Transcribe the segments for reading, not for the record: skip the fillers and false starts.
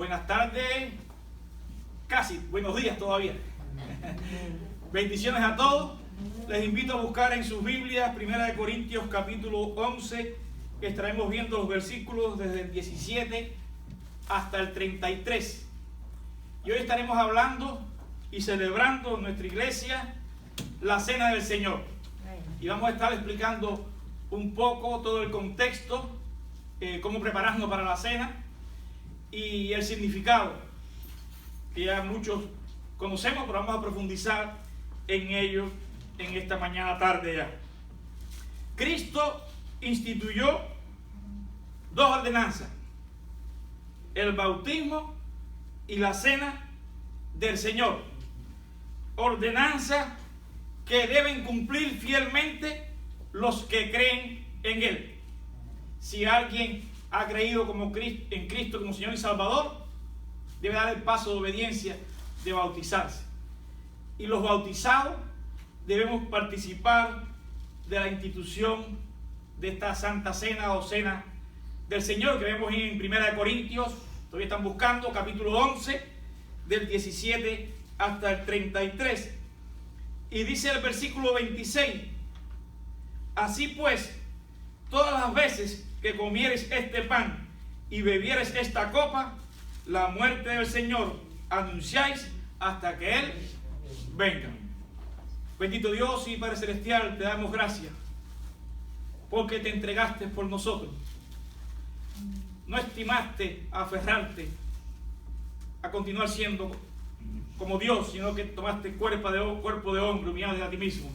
Buenas tardes, casi, buenos días todavía. Bendiciones a todos. Les invito a buscar en sus Biblias 1 Corintios capítulo 11, que estaremos viendo los versículos desde el 17 hasta el 33. Y hoy estaremos hablando y celebrando en nuestra iglesia la Cena del Señor. Y vamos a estar explicando un poco todo el contexto, cómo prepararnos para la cena y el significado, que ya muchos conocemos, pero vamos a profundizar en ello en esta mañana tarde ya. Cristo instituyó dos ordenanzas: el bautismo y la cena del Señor. Ordenanzas que deben cumplir fielmente los que creen en Él. Si alguien ha creído en Cristo como Señor y Salvador, debe dar el paso de obediencia de bautizarse. Y los bautizados debemos participar de la institución de esta Santa Cena o Cena del Señor, que vemos en 1 Corintios, todavía están buscando, capítulo 11, del 17 hasta el 33. Y dice el versículo 26: así pues, todas las veces que comieres este pan y bebieres esta copa, la muerte del Señor anunciáis hasta que Él venga. Bendito Dios y Padre Celestial, te damos gracias porque te entregaste por nosotros. No estimaste aferrarte a continuar siendo como Dios, sino que tomaste cuerpo de hombre, humillado a ti mismo,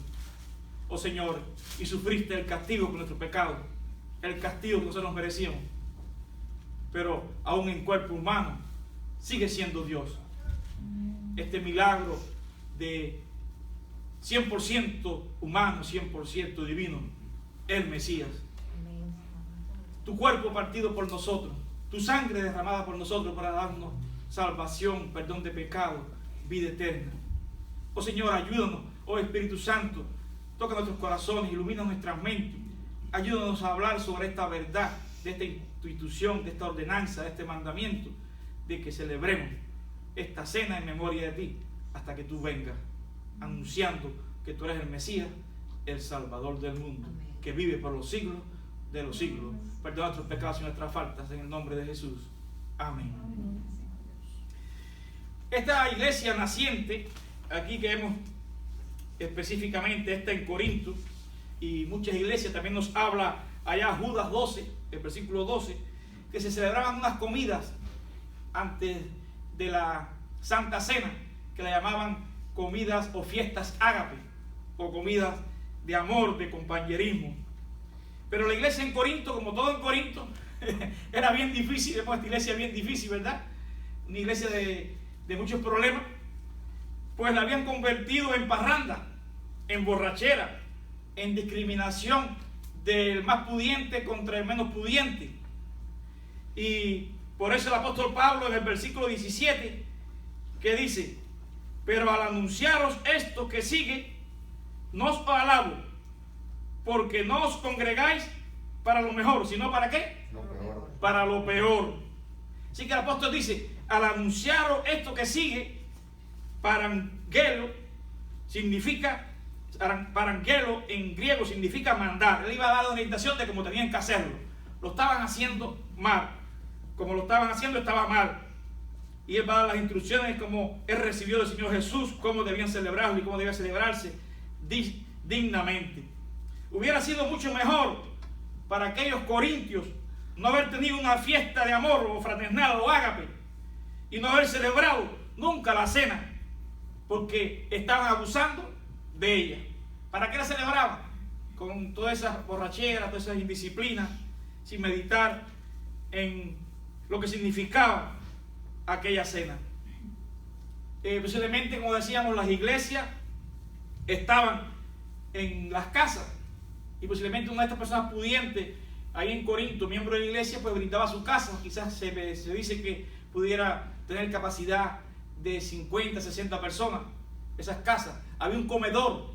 oh Señor, y sufriste el castigo por nuestro pecado, el castigo que nosotros merecíamos. Pero aún en cuerpo humano sigue siendo Dios. Este milagro de 100% humano, 100% divino, el Mesías. Tu cuerpo partido por nosotros, tu sangre derramada por nosotros para darnos salvación, perdón de pecado, vida eterna. Oh Señor, ayúdanos, oh Espíritu Santo, toca nuestros corazones, ilumina nuestras mentes, ayúdanos a hablar sobre esta verdad, de esta institución, de esta ordenanza, de este mandamiento, de que celebremos esta cena en memoria de ti, hasta que tú vengas, anunciando que tú eres el Mesías, el Salvador del mundo, que vive por los siglos de los siglos. Perdona nuestros pecados y nuestras faltas, en el nombre de Jesús. Amén. Esta iglesia naciente, aquí que vemos específicamente esta en Corinto, y muchas iglesias también nos habla allá Judas 12, el versículo 12, que se celebraban unas comidas antes de la Santa Cena, que la llamaban comidas o fiestas ágape, o comidas de amor, de compañerismo. Pero la iglesia en Corinto, como todo en Corinto, era bien difícil. Vemos esta iglesia bien difícil, ¿verdad? Una iglesia de muchos problemas, pues la habían convertido en parranda, en borrachera, en discriminación del más pudiente contra el menos pudiente. Y por eso el apóstol Pablo en el versículo 17, que dice: pero al anunciaros esto que sigue, no os alabo, porque no os congregáis para lo mejor, sino ¿para qué? Lo peor. Para lo peor. Así que el apóstol dice: al anunciaros esto que sigue, parangelo significa, parangelo en griego significa mandar. Él iba a dar la orientación de cómo tenían que hacerlo. Lo estaban haciendo mal. Como lo estaban haciendo, estaba mal. Y él va a dar las instrucciones como él recibió del Señor Jesús, cómo debían celebrarlo y cómo debía celebrarse dignamente. Hubiera sido mucho mejor para aquellos corintios no haber tenido una fiesta de amor o fraternal o ágape y no haber celebrado nunca la cena, porque estaban abusando de ella. ¿Para qué la celebraban? Con todas esas borracheras, todas esas indisciplinas, sin meditar en lo que significaba aquella cena. Posiblemente, como decíamos, las iglesias estaban en las casas, y posiblemente una de estas personas pudientes ahí en Corinto, miembro de la iglesia, pues brindaba su casa. Quizás se dice que pudiera tener capacidad de 50, 60 personas esas casas. Había un comedor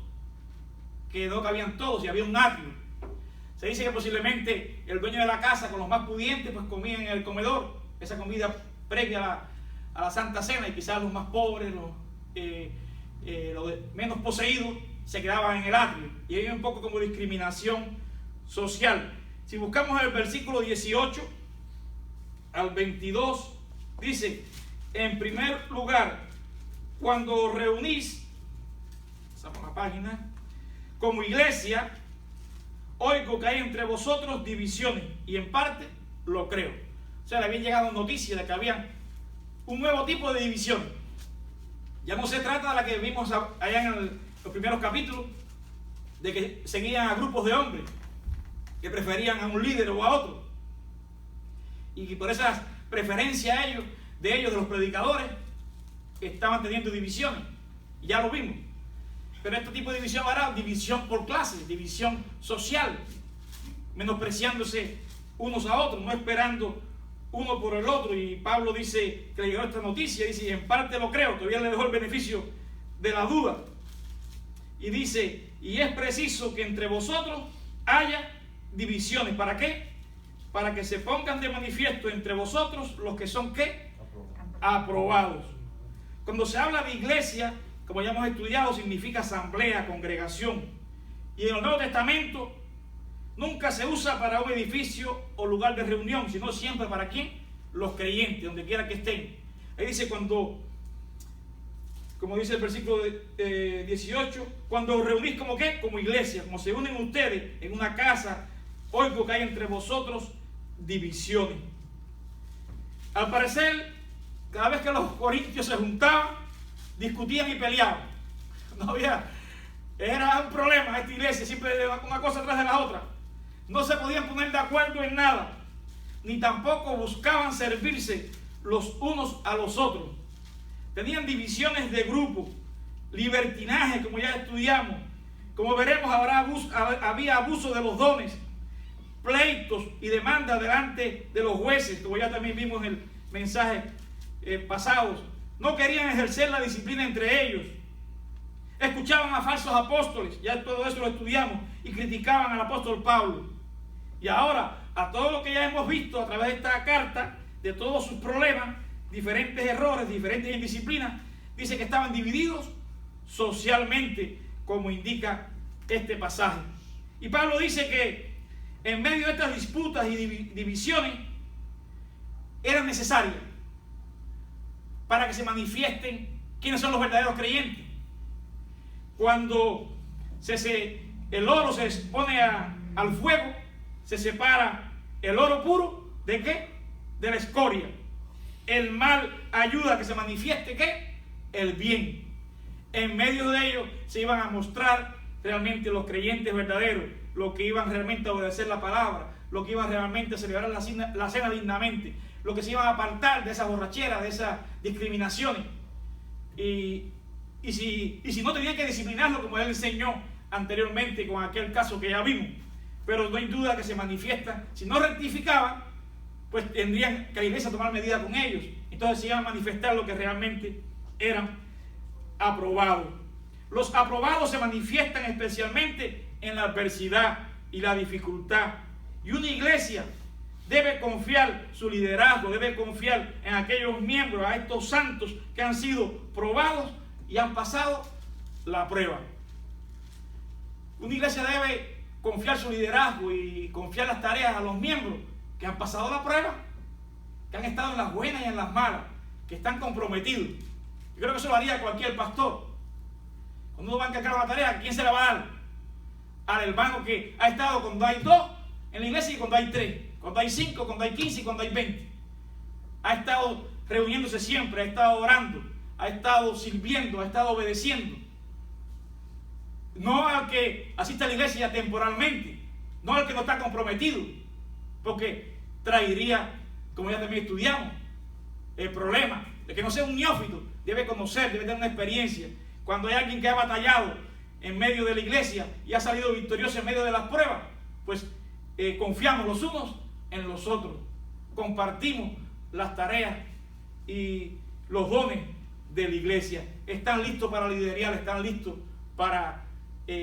que no cabían todos, y había un atrio. Se dice que posiblemente el dueño de la casa con los más pudientes pues comían en el comedor esa comida previa a la Santa Cena, y quizás los más pobres, los menos poseídos, se quedaban en el atrio. Y hay un poco como discriminación social. Si buscamos el versículo 18 al 22, dice: en primer lugar, cuando os reunís, pasamos la página, como iglesia, oigo que hay entre vosotros divisiones, y en parte lo creo. O sea, le habían llegado noticias de que había un nuevo tipo de división. Ya no se trata de la que vimos allá en los primeros capítulos, de que seguían a grupos de hombres que preferían a un líder o a otro, y que por esa preferencia de los predicadores, estaban teniendo divisiones. Ya lo vimos. Pero este tipo de división era división por clases, división social, menospreciándose unos a otros, no esperando uno por el otro. Y Pablo dice que le llegó esta noticia, dice: en parte lo creo, todavía le dejó el beneficio de la duda. Y dice: y es preciso que entre vosotros haya divisiones. ¿Para qué? Para que se pongan de manifiesto entre vosotros los que son, ¿qué? Aprobados. Cuando se habla de iglesia, como ya hemos estudiado, significa asamblea, congregación. Y en el Nuevo Testamento nunca se usa para un edificio o lugar de reunión, sino siempre para ¿quién? Los creyentes, donde quiera que estén. Ahí dice como dice el versículo 18, cuando os reunís como ¿qué? Como iglesia, como se unen ustedes en una casa, oigo que hay entre vosotros divisiones. Al parecer, cada vez que los corintios se juntaban, discutían y peleaban. Era un problema esta iglesia, siempre una cosa atrás de la otra. No se podían poner de acuerdo en nada, ni tampoco buscaban servirse los unos a los otros. Tenían divisiones de grupo, libertinaje, como ya estudiamos. Como veremos, había abuso de los dones, pleitos y demandas delante de los jueces, como ya también vimos en el mensaje pasados. No querían ejercer la disciplina entre ellos. Escuchaban a falsos apóstoles, ya todo eso lo estudiamos, y criticaban al apóstol Pablo. Y ahora, a todo lo que ya hemos visto a través de esta carta, de todos sus problemas, diferentes errores, diferentes indisciplinas, dice que estaban divididos socialmente, como indica este pasaje. Y Pablo dice que en medio de estas disputas y divisiones eran necesarias para que se manifiesten quiénes son los verdaderos creyentes. Cuando el oro se expone al fuego, se separa el oro puro ¿de qué? De la escoria. El mal ayuda a que se manifieste ¿qué? El bien. En medio de ello se iban a mostrar realmente los creyentes verdaderos, los que iban realmente a obedecer la palabra, los que iban realmente a celebrar la cena dignamente, los que se iban a apartar de esa borrachera, de esas discriminaciones. Y si no, tenían que disciplinarlo, como él enseñó anteriormente con aquel caso que ya vimos. Pero no hay duda que se manifiestan. Si no rectificaban, pues tendrían que la iglesia tomar medidas con ellos. Entonces se iban a manifestar lo que realmente eran aprobados. Los aprobados se manifiestan especialmente en la adversidad y la dificultad. Y una iglesia debe confiar su liderazgo, debe confiar en aquellos miembros, a estos santos que han sido probados y han pasado la prueba. Una iglesia debe confiar su liderazgo y confiar las tareas a los miembros que han pasado la prueba, que han estado en las buenas y en las malas, que están comprometidos. Yo creo que eso lo haría cualquier pastor. Cuando uno va a encargar una tarea, ¿a quién se la va a dar? Al hermano que ha estado cuando hay 2 en la iglesia y cuando hay 3, cuando hay 5, cuando hay 15 y cuando hay 20. Ha estado reuniéndose siempre, ha estado orando, ha estado sirviendo, ha estado obedeciendo. No al que asiste a la iglesia temporalmente, no al que no está comprometido, porque traería, como ya también estudiamos, el problema de que no sea un neófito, debe conocer, debe tener una experiencia. Cuando hay alguien que ha batallado en medio de la iglesia y ha salido victorioso en medio de las pruebas, pues confiamos los unos en los otros, compartimos las tareas y los dones de la iglesia. Están listos para liderar, están listos para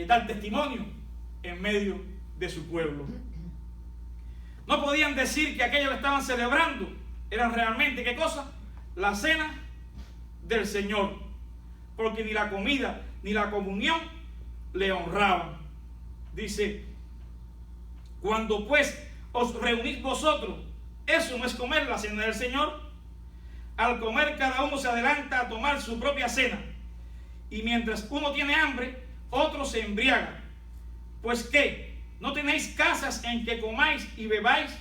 dar testimonio en medio de su pueblo. No podían decir que aquellos lo estaban celebrando eran realmente, ¿qué cosa? La cena del Señor. Porque ni la comida ni la comunión le honraban. Dice, cuando pues os reunís vosotros, eso no es comer la cena del Señor. Al comer cada uno se adelanta a tomar su propia cena. Y mientras uno tiene hambre, otro se embriaga. Pues ¿qué? ¿No tenéis casas en que comáis y bebáis?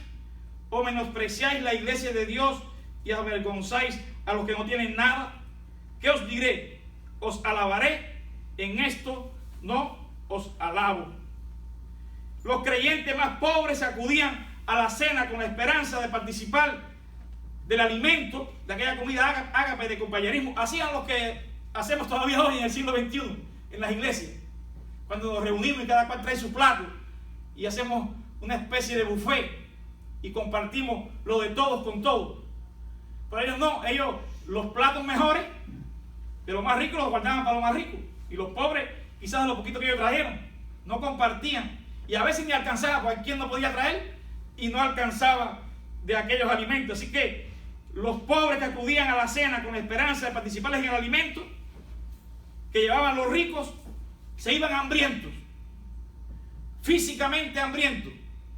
¿O menospreciáis la iglesia de Dios y avergonzáis a los que no tienen nada? ¿Qué os diré? Os alabaré, en esto no os alabo. Los creyentes más pobres acudían a la cena con la esperanza de participar del alimento, de aquella comida ágape de compañerismo. Hacían lo que hacemos todavía hoy en el siglo XXI en las iglesias, cuando nos reunimos y cada cual trae su plato y hacemos una especie de buffet y compartimos lo de todos con todos. Pero ellos no, ellos los platos mejores de lo más rico los guardaban para lo más rico, y los pobres quizás de lo poquito que ellos trajeron no compartían, y a veces ni alcanzaba, porque quien no podía traer y no alcanzaba de aquellos alimentos. Así que los pobres que acudían a la cena con la esperanza de participar en el alimento que llevaban los ricos, se iban hambrientos, físicamente hambrientos,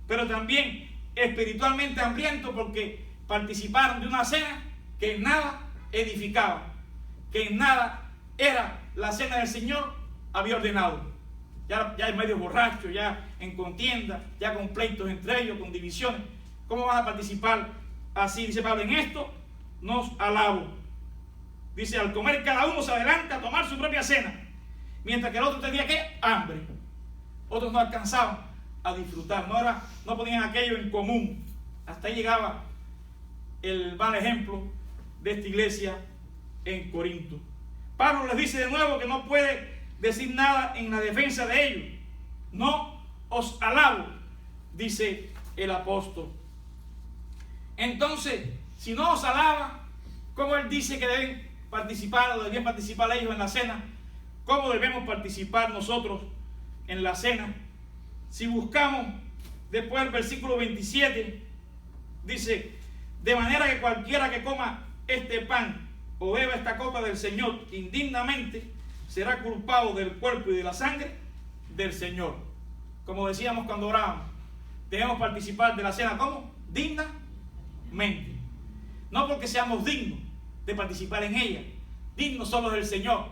pero también espiritualmente hambrientos, porque participaron de una cena que en nada edificaba, que en nada era la cena del Señor había ordenado. Ya en medio borrachos, ya en contienda, ya con pleitos entre ellos, con divisiones. ¿Cómo van a participar así? Dice Pablo, en esto nos alabo. Dice, al comer cada uno se adelanta a tomar su propia cena, mientras que el otro tenía, ¿qué? Hambre. Otros no alcanzaban a disfrutar, no ponían aquello en común. Hasta ahí llegaba el mal ejemplo de esta iglesia en Corinto. Pablo les dice de nuevo que no puede decir nada en la defensa de ellos. No os alabo, dice el apóstol. Entonces, si no os alaba, ¿cómo él dice que deben participar o deberían participar ellos en la cena? ¿Cómo debemos participar nosotros en la cena? Si buscamos después el versículo 27, dice, de manera que cualquiera que coma este pan o beba esta copa del Señor indignamente, será culpado del cuerpo y de la sangre del Señor. Como decíamos cuando orábamos, debemos participar de la cena, ¿cómo? Dignamente. No porque seamos dignos de participar en ella, dignos solo del Señor.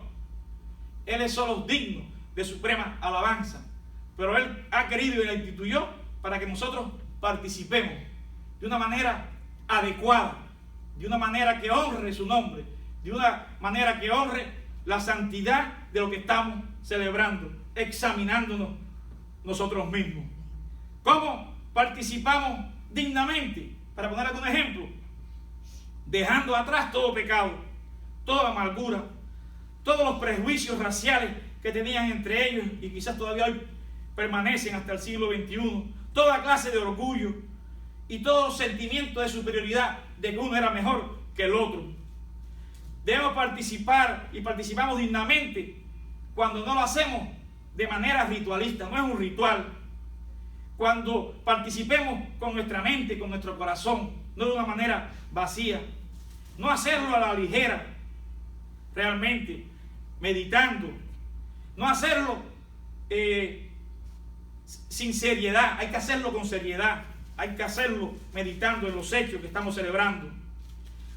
Él es solo digno de suprema alabanza, pero Él ha querido y la instituyó para que nosotros participemos de una manera adecuada, de una manera que honre su nombre, de una manera que honre la santidad de lo que estamos celebrando, examinándonos nosotros mismos. ¿Cómo participamos dignamente? Para poner algún ejemplo, dejando atrás todo pecado, toda amargura, todos los prejuicios raciales que tenían entre ellos y quizás todavía hoy permanecen hasta el siglo XXI, toda clase de orgullo y todo sentimiento de superioridad, de que uno era mejor que el otro. Debemos participar y participamos dignamente cuando no lo hacemos de manera ritualista, no es un ritual. Cuando participemos con nuestra mente, con nuestro corazón, no de una manera vacía. No hacerlo a la ligera, realmente, meditando. No hacerlo sin seriedad, hay que hacerlo con seriedad. Hay que hacerlo meditando en los hechos que estamos celebrando.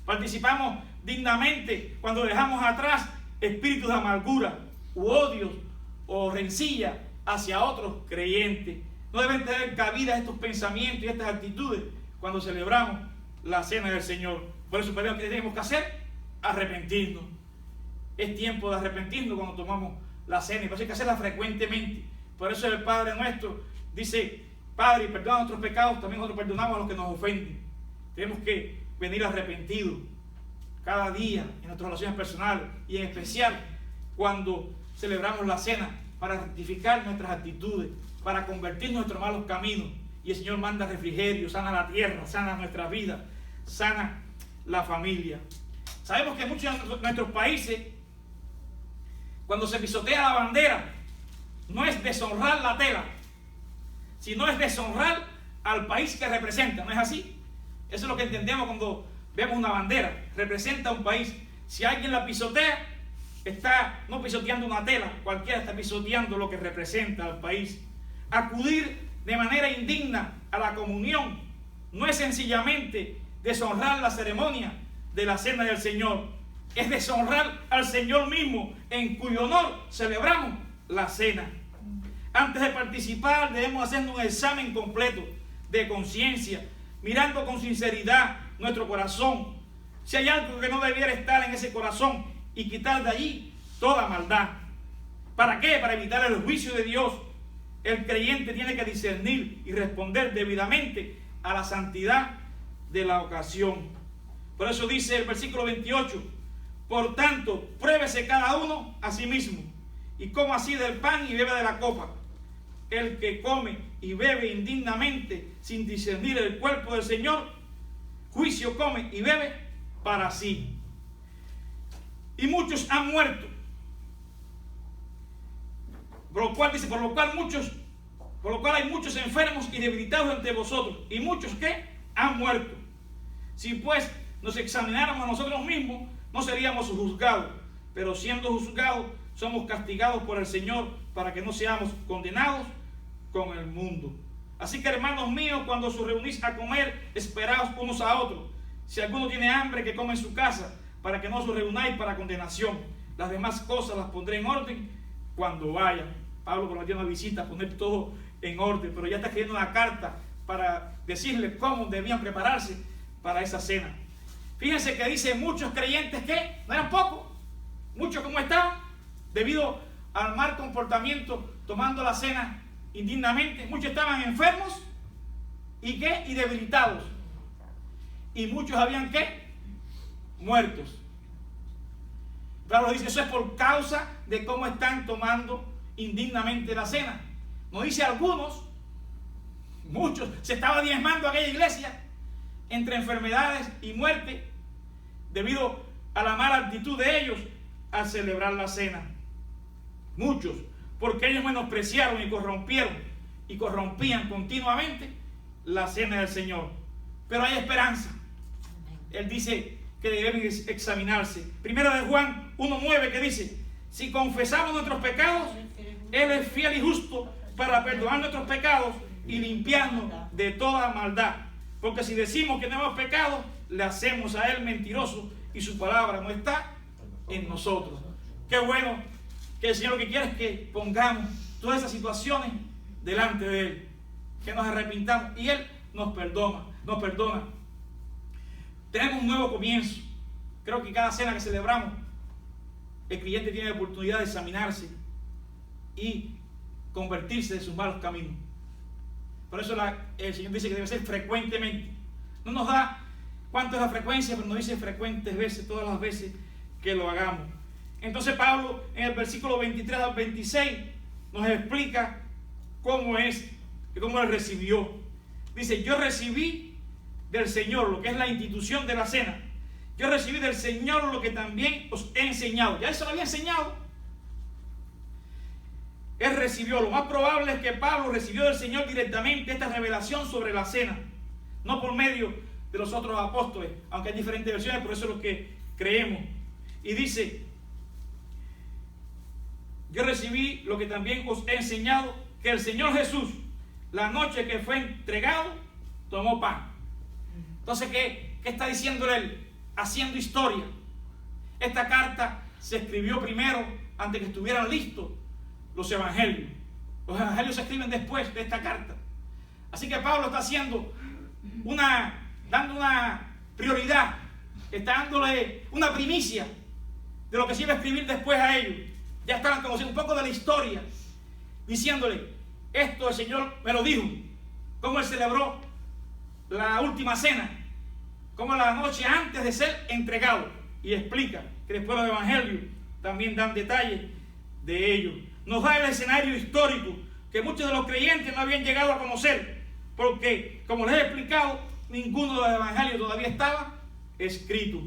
Participamos dignamente cuando dejamos atrás espíritus de amargura u odios o rencilla hacia otros creyentes. No deben tener cabida estos pensamientos y estas actitudes cuando celebramos la cena del Señor. Por eso, ¿qué tenemos que hacer? Arrepentirnos. Es tiempo de arrepentirnos cuando tomamos la cena, y por eso hay que hacerla frecuentemente. Por eso el Padre nuestro dice, Padre, perdona nuestros pecados, también nosotros perdonamos a los que nos ofenden. Tenemos que venir arrepentidos cada día en nuestras relaciones personales, y en especial cuando celebramos la cena, para rectificar nuestras actitudes, para convertir nuestros malos caminos. Y el Señor manda refrigerio, sana la tierra, sana nuestra vida, sana la familia. Sabemos que en muchos de nuestros países, cuando se pisotea la bandera, no es deshonrar la tela, sino es deshonrar al país que representa. ¿No es así? Eso es lo que entendemos cuando Vemos una bandera, representa un país. Si alguien la pisotea, está no pisoteando una tela, cualquiera está pisoteando lo que representa al país. Acudir de manera indigna a la comunión no es sencillamente deshonrar la ceremonia de la cena del Señor, es deshonrar al Señor mismo, en cuyo honor celebramos la cena. Antes de participar debemos hacernos un examen completo de conciencia, mirando con sinceridad nuestro corazón, si hay algo que no debiera estar en ese corazón, y quitar de allí toda maldad. ¿Para qué? Para evitar el juicio de Dios. El creyente tiene que discernir y responder debidamente a la santidad de la ocasión. Por eso dice el versículo 28: por tanto, pruébese cada uno a sí mismo, y coma así del pan y bebe de la copa. El que come y bebe indignamente sin discernir el cuerpo del Señor, juicio come y bebe para sí. Y muchos han muerto. Por lo cual dice, por lo cual hay muchos enfermos y debilitados entre vosotros, y muchos que han muerto. Si pues nos examináramos a nosotros mismos, no seríamos juzgados, pero siendo juzgados, somos castigados por el Señor, para que no seamos condenados con el mundo. Así que, hermanos míos, cuando os reunís a comer, esperaos unos a otros. Si alguno tiene hambre, que coma en su casa, para que no os reunáis para condenación. Las demás cosas las pondré en orden cuando vaya. Pablo prometió una visita, poner todo en orden, pero ya está escribiendo una carta para decirles cómo debían prepararse para esa cena. Fíjense que dice muchos creyentes que no eran pocos, muchos como estaban, debido al mal comportamiento, tomando la cena indignamente. Muchos estaban enfermos y debilitados, y muchos habían muertos. Pablo dice, eso es por causa de cómo están tomando indignamente la cena. No dice algunos, muchos. Se estaba diezmando aquella iglesia entre enfermedades y muerte, debido a la mala actitud de ellos al celebrar la cena. Muchos, porque ellos menospreciaron y corrompían continuamente la cena del Señor. Pero hay esperanza. Él dice que deben examinarse. Primera de Juan 1:9, que dice, si confesamos nuestros pecados, Él es fiel y justo para perdonar nuestros pecados y limpiarnos de toda maldad. Porque si decimos que no hemos pecado, le hacemos a Él mentiroso, y su palabra no está en nosotros. Qué bueno que el Señor lo que quiere es que pongamos todas esas situaciones delante de Él, que nos arrepintamos, y Él nos perdona. Tenemos un nuevo comienzo. Creo que cada cena que celebramos, el creyente tiene la oportunidad de examinarse y convertirse de sus malos caminos. Por eso el Señor dice que debe ser frecuentemente. No nos da cuánto es la frecuencia, pero nos dice frecuentes veces, todas las veces que lo hagamos. Entonces Pablo, en el versículo 23 al 26, nos explica cómo él recibió. Dice, yo recibí del Señor lo que es la institución de la cena. Yo recibí del Señor lo que también os he enseñado. Ya eso lo había enseñado. Él recibió, lo más probable es que Pablo recibió del Señor directamente esta revelación sobre la cena, no por medio de los otros apóstoles, aunque hay diferentes versiones, pero eso es lo que creemos. Y dice, yo recibí lo que también os he enseñado, que el Señor Jesús, la noche que fue entregado, tomó pan. Entonces, ¿qué está diciendo él? Haciendo historia. Esta carta se escribió primero, antes que estuvieran listos los evangelios. Los evangelios se escriben después de esta carta. Así que Pablo está dando una prioridad, está dándole una primicia de lo que se iba a escribir después a ellos. Ya estaban conociendo un poco de la historia, diciéndole, esto el Señor me lo dijo, cómo él celebró la última cena, como la noche antes de ser entregado, y explica que después los evangelios también dan detalles de ello. Nos da el escenario histórico que muchos de los creyentes no habían llegado a conocer, porque, como les he explicado, ninguno de los evangelios todavía estaba escrito.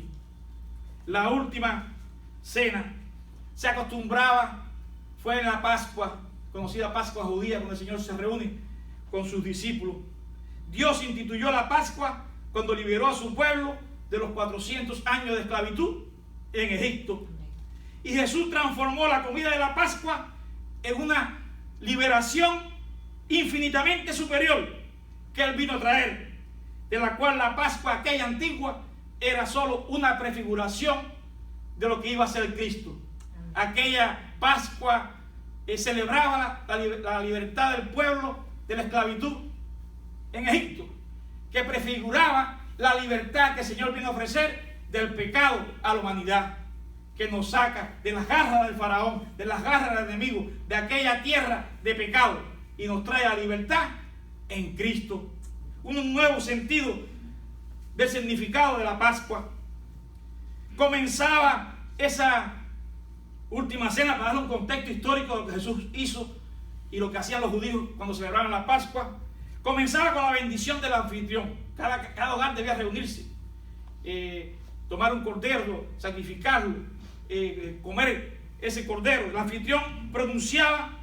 La última cena se acostumbraba, fue en la Pascua, conocida Pascua judía, cuando el Señor se reúne con sus discípulos. Dios instituyó la Pascua cuando liberó a su pueblo de los 400 años de esclavitud en Egipto. Y Jesús transformó la comida de la Pascua en una liberación infinitamente superior que Él vino a traer, de la cual la Pascua aquella antigua era solo una prefiguración de lo que iba a ser Cristo. Aquella Pascua celebraba la libertad del pueblo de la esclavitud en Egipto, que prefiguraba la libertad que el Señor vino a ofrecer del pecado a la humanidad, que nos saca de las garras del faraón, de las garras del enemigo, de aquella tierra de pecado, y nos trae la libertad en Cristo. Un nuevo sentido del significado de la Pascua. Comenzaba esa última cena, para darle un contexto histórico de lo que Jesús hizo y lo que hacían los judíos cuando celebraban la Pascua. Comenzaba con la bendición del anfitrión. Cada hogar debía reunirse, tomar un cordero, sacrificarlo, comer ese cordero. El anfitrión pronunciaba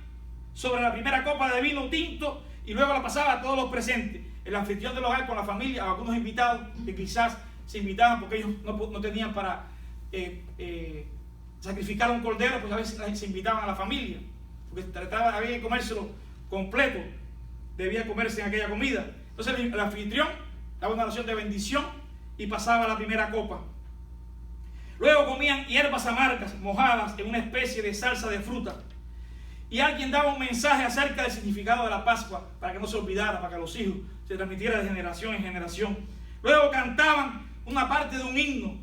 sobre la primera copa de vino tinto y luego la pasaba a todos los presentes. El anfitrión del hogar con la familia, a algunos invitados que quizás se invitaban porque ellos no tenían para sacrificar un cordero, pues a veces se invitaban a la familia, porque había que comérselo completo, debía comerse en aquella comida. Entonces el anfitrión daba una oración de bendición y pasaba la primera copa. Luego comían hierbas amargas mojadas en una especie de salsa de fruta, y alguien daba un mensaje acerca del significado de la Pascua para que no se olvidara, para que los hijos se transmitiera de generación en generación. Luego cantaban una parte de un himno,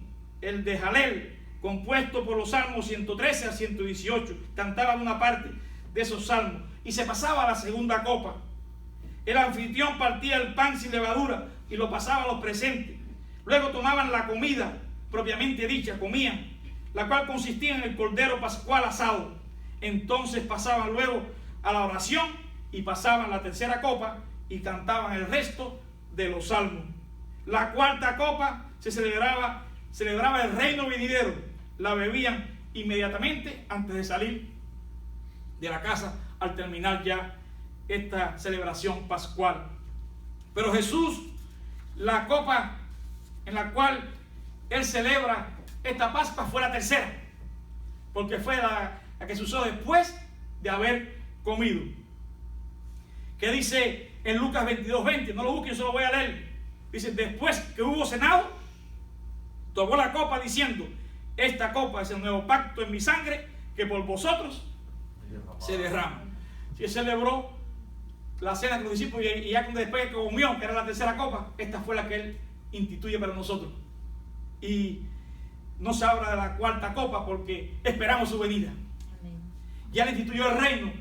el de Jalel, compuesto por los salmos 113 a 118. Cantaban una parte de esos salmos y se pasaba a la segunda copa. El anfitrión partía el pan sin levadura y lo pasaba a los presentes. Luego tomaban la comida propiamente dicha, comían, la cual consistía en el cordero pascual asado. Entonces pasaban luego a la oración y pasaban la tercera copa y cantaban el resto de los salmos. La cuarta copa se celebraba el reino venidero. La bebían inmediatamente antes de salir de la casa al terminar ya esta celebración pascual. Pero Jesús, la copa en la cual Él celebra esta Pascua fue la tercera, porque fue la que se usó después de haber comido. Que dice en Lucas 22:20, no lo busquen, yo se lo voy a leer. Dice: después que hubo cenado, tomó la copa diciendo: esta copa es el nuevo pacto en mi sangre, que por vosotros se derrama. Si Él celebró la cena con los discípulos y ya después que comió, que era la tercera copa, esta fue la que Él instituye para nosotros. Y no se habla de la cuarta copa porque esperamos su venida. Ya le instituyó el reino.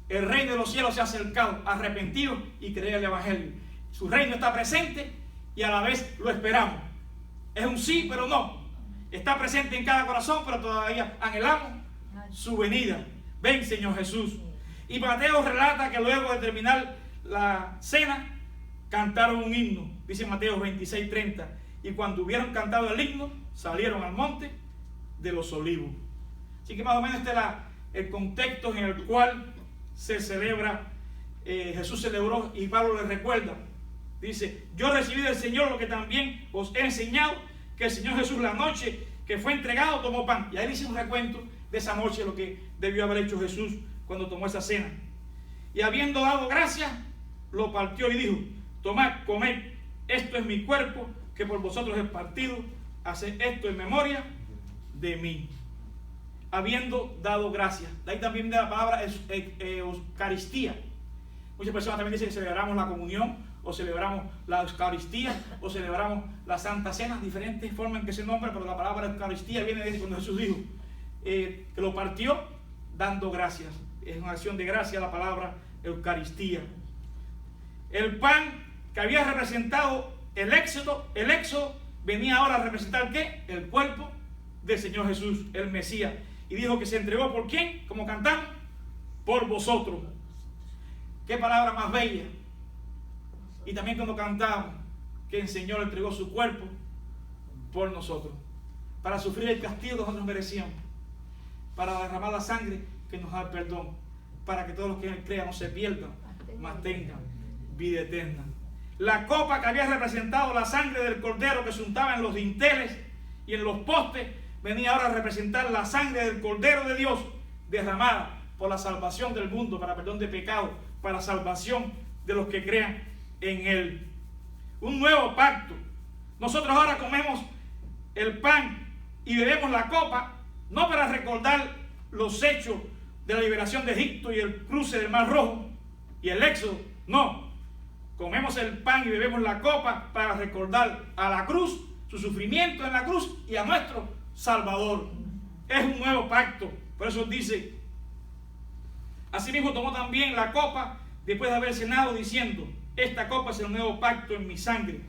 El reino de los cielos se ha acercado, arrepentido y creer el evangelio. Su reino está presente y a la vez lo esperamos. Es un sí, pero no. Está presente en cada corazón, pero todavía anhelamos su venida. Ven, Señor Jesús. Y Mateo relata que luego de terminar la cena, cantaron un himno. Dice Mateo 26:30. Y cuando hubieron cantado el himno, salieron al monte de los olivos. Así que más o menos este es el contexto en el cual se celebra, Jesús celebró, y Pablo le recuerda. Dice: yo recibí del Señor lo que también os he enseñado, que el Señor Jesús, la noche que fue entregado, tomó pan. Y ahí dice un recuento de esa noche, lo que debió haber hecho Jesús cuando tomó esa cena. Y habiendo dado gracias, lo partió y dijo: tomad, comed, esto es mi cuerpo, que por vosotros es partido, haced esto en memoria de mí. Habiendo dado gracias. De ahí también de la palabra Eucaristía. Muchas personas también dicen que celebramos la comunión, o celebramos la Eucaristía, o celebramos la Santa Cena, diferentes formas en que se nombra, pero la palabra Eucaristía viene de cuando Jesús dijo que lo partió dando gracias. Es una acción de gracia la palabra Eucaristía. El pan que había representado el éxodo venía ahora a representar ¿qué? El cuerpo del Señor Jesús, el Mesías. Y dijo que se entregó ¿por quién? Como cantamos, por vosotros. Qué palabra más bella. Y también cuando cantamos que el Señor entregó su cuerpo por nosotros, para sufrir el castigo que nosotros merecíamos, para derramar la sangre que nos da el perdón, para que todos los que en Él crean no se pierdan, mas tengan vida eterna. La copa que había representado la sangre del cordero que se untaba en los dinteles y en los postes, venía ahora a representar la sangre del Cordero de Dios derramada por la salvación del mundo, para perdón de pecado, para salvación de los que crean en Él. Un nuevo pacto. Nosotros ahora comemos el pan y bebemos la copa, no para recordar los hechos de la liberación de Egipto y el cruce del Mar Rojo y el éxodo, no. Comemos el pan y bebemos la copa para recordar a la cruz, su sufrimiento en la cruz y a nuestro Salvador. Es un nuevo pacto. Por eso dice: asimismo tomó también la copa después de haber cenado, diciendo: esta copa es el nuevo pacto en mi sangre.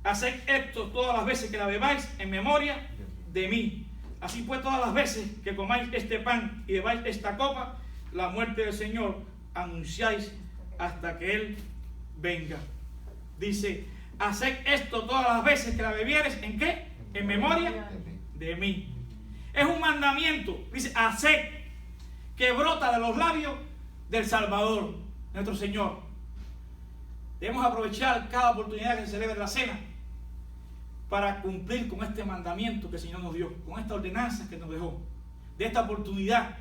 Haced esto todas las veces que la bebáis en memoria de mí. Así pues, todas las veces que comáis este pan y bebáis esta copa, la muerte del Señor anunciáis hasta que Él venga. Dice: haced esto todas las veces que la bebieres, ¿en qué? En memoria de mí. Es un mandamiento, dice, haced, que brota de los labios del Salvador, nuestro Señor. Debemos aprovechar cada oportunidad que se celebre la cena para cumplir con este mandamiento que el Señor nos dio, con esta ordenanza que nos dejó, de esta oportunidad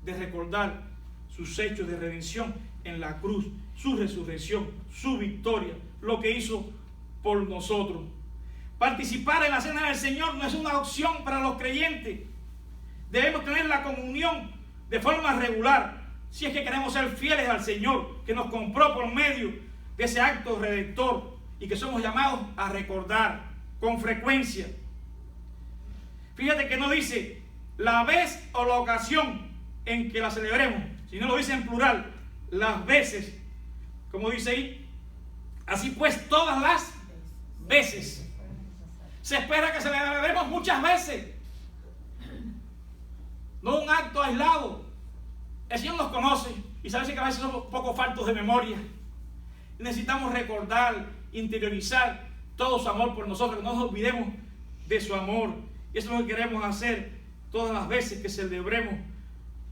de recordar sus hechos de redención en la cruz, su resurrección, su victoria, lo que hizo por nosotros. Participar en la cena del Señor no es una opción para los creyentes. Debemos tener la comunión de forma regular, si es que queremos ser fieles al Señor, que nos compró por medio de ese acto redentor y que somos llamados a recordar con frecuencia. Fíjate que no dice la vez o la ocasión en que la celebremos, sino lo dice en plural, las veces, como dice ahí. Así pues, todas las veces. Se espera que celebremos muchas veces, no un acto aislado. El Señor nos conoce y sabe que a veces somos un poco faltos de memoria. Necesitamos recordar, interiorizar todo su amor por nosotros, que no nos olvidemos de su amor. Y eso es lo que queremos hacer todas las veces que celebremos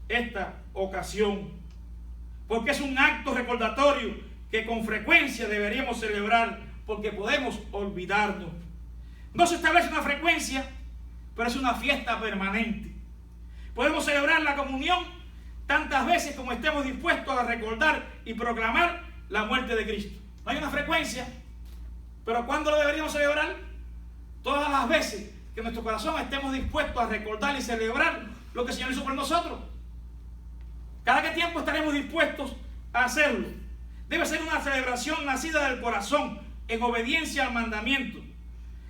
esta ocasión, porque es un acto recordatorio que con frecuencia deberíamos celebrar, porque podemos olvidarnos. No se establece una frecuencia, pero es una fiesta permanente. Podemos celebrar la comunión tantas veces como estemos dispuestos a recordar y proclamar la muerte de Cristo. No hay una frecuencia, pero ¿cuándo lo deberíamos celebrar? Todas las veces que en nuestro corazón estemos dispuestos a recordar y celebrar lo que el Señor hizo por nosotros. ¿Cada qué tiempo estaremos dispuestos a hacerlo? Debe ser una celebración nacida del corazón, en obediencia al mandamiento.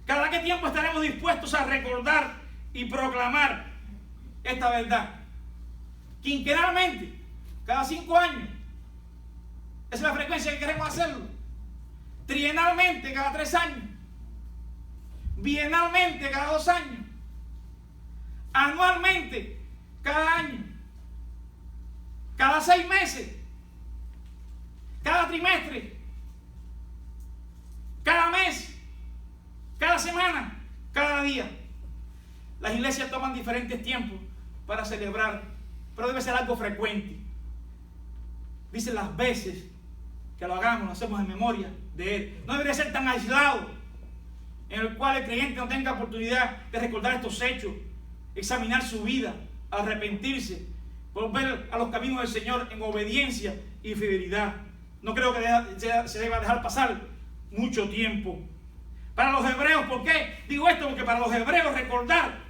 ¿Cada qué tiempo estaremos dispuestos a recordar y proclamar esta verdad? Quinquenalmente, cada 5 años. Esa es la frecuencia que queremos hacerlo. Trienalmente, cada 3 años. Bienalmente, cada 2 años. Anualmente, cada año. Cada 6 meses. Cada trimestre. Cada mes. Cada semana. Cada día. Las iglesias toman diferentes tiempos para celebrar, pero debe ser algo frecuente. Dice las veces que lo hagamos, lo hacemos en memoria de Él. No debería ser tan aislado, en el cual el creyente no tenga oportunidad de recordar estos hechos, examinar su vida, arrepentirse, volver a los caminos del Señor en obediencia y fidelidad. No creo que se deba dejar pasar mucho tiempo. Para los hebreos, ¿por qué digo esto? Porque para los hebreos recordar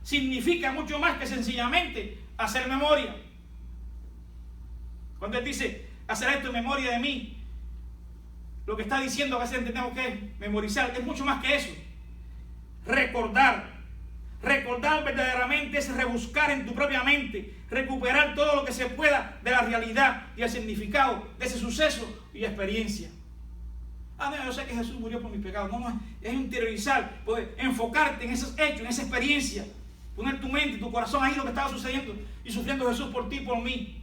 significa mucho más que sencillamente hacer memoria. Cuando Él dice hacer esto en memoria de mí, lo que está diciendo, a veces entendemos que es memorizar, es mucho más que eso. Recordar verdaderamente es rebuscar en tu propia mente, recuperar todo lo que se pueda de la realidad y el significado de ese suceso y experiencia. No, yo sé que Jesús murió por mis pecados. No, es interiorizar, poder enfocarte en esos hechos, en esa experiencia, poner tu mente y tu corazón ahí lo que estaba sucediendo y sufriendo Jesús por ti y por mí.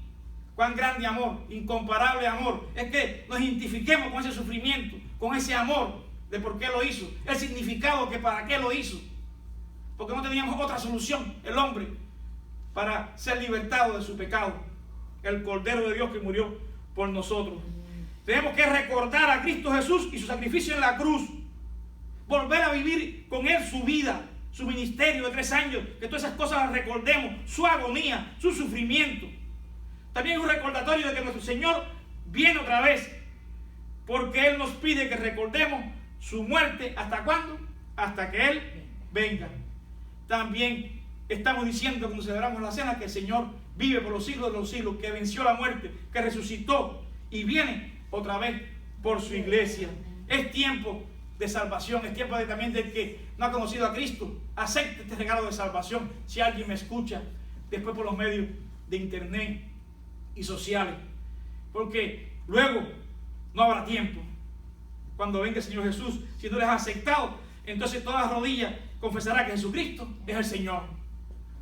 Cuán grande amor, incomparable amor. Es que nos identifiquemos con ese sufrimiento, con ese amor de por qué lo hizo, el significado que para qué lo hizo. Porque no teníamos otra solución, el hombre, para ser libertado de su pecado. El Cordero de Dios que murió por nosotros. Tenemos que recordar a Cristo Jesús y su sacrificio en la cruz. Volver a vivir con Él su vida, su ministerio de 3 años. Que todas esas cosas las recordemos. Su agonía, su sufrimiento. También es un recordatorio de que nuestro Señor viene otra vez. Porque Él nos pide que recordemos su muerte. ¿Hasta cuándo? Hasta que Él venga. También estamos diciendo cuando celebramos la cena que el Señor vive por los siglos de los siglos, que venció la muerte, que resucitó y viene otra vez por su iglesia. Es tiempo de salvación, es tiempo también de que no ha conocido a Cristo, acepte este regalo de salvación. Si alguien me escucha después por los medios de internet y sociales, porque luego no habrá tiempo. Cuando venga el Señor Jesús, si no les has aceptado, entonces todas las rodillas confesará que Jesucristo es el Señor.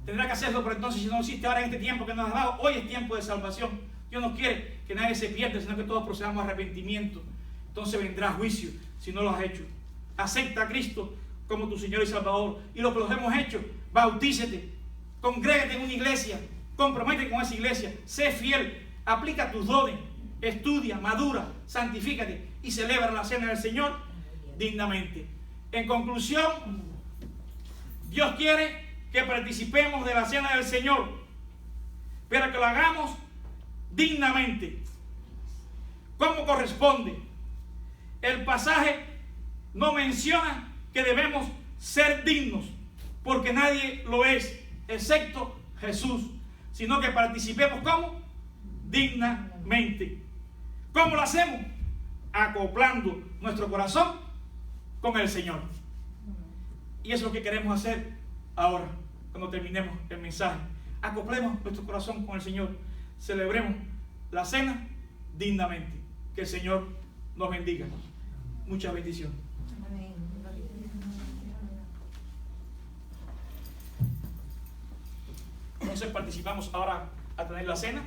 Tendrá que hacerlo, pero entonces si no lo hiciste ahora en este tiempo que nos has dado, hoy es tiempo de salvación. Dios no quiere que nadie se pierda, sino que todos procedamos a arrepentimiento. Entonces vendrá juicio si no lo has hecho. Acepta a Cristo como tu Señor y Salvador. Y lo que los hemos hecho, bautícete, congrégate en una iglesia, comprométete con esa iglesia, sé fiel, aplica tus dones, estudia, madura, santifícate y celebra la cena del Señor dignamente. En conclusión, Dios quiere que participemos de la cena del Señor, pero que lo hagamos dignamente, como corresponde. El pasaje no menciona que debemos ser dignos, porque nadie lo es, excepto Jesús, sino que participemos como dignamente. ¿Cómo lo hacemos? Acoplando nuestro corazón con el Señor. Y eso es lo que queremos hacer ahora, cuando terminemos el mensaje. Acoplemos nuestro corazón con el Señor. Celebremos la cena dignamente. Que el Señor nos bendiga. Muchas bendiciones. Entonces participamos ahora a tener la cena.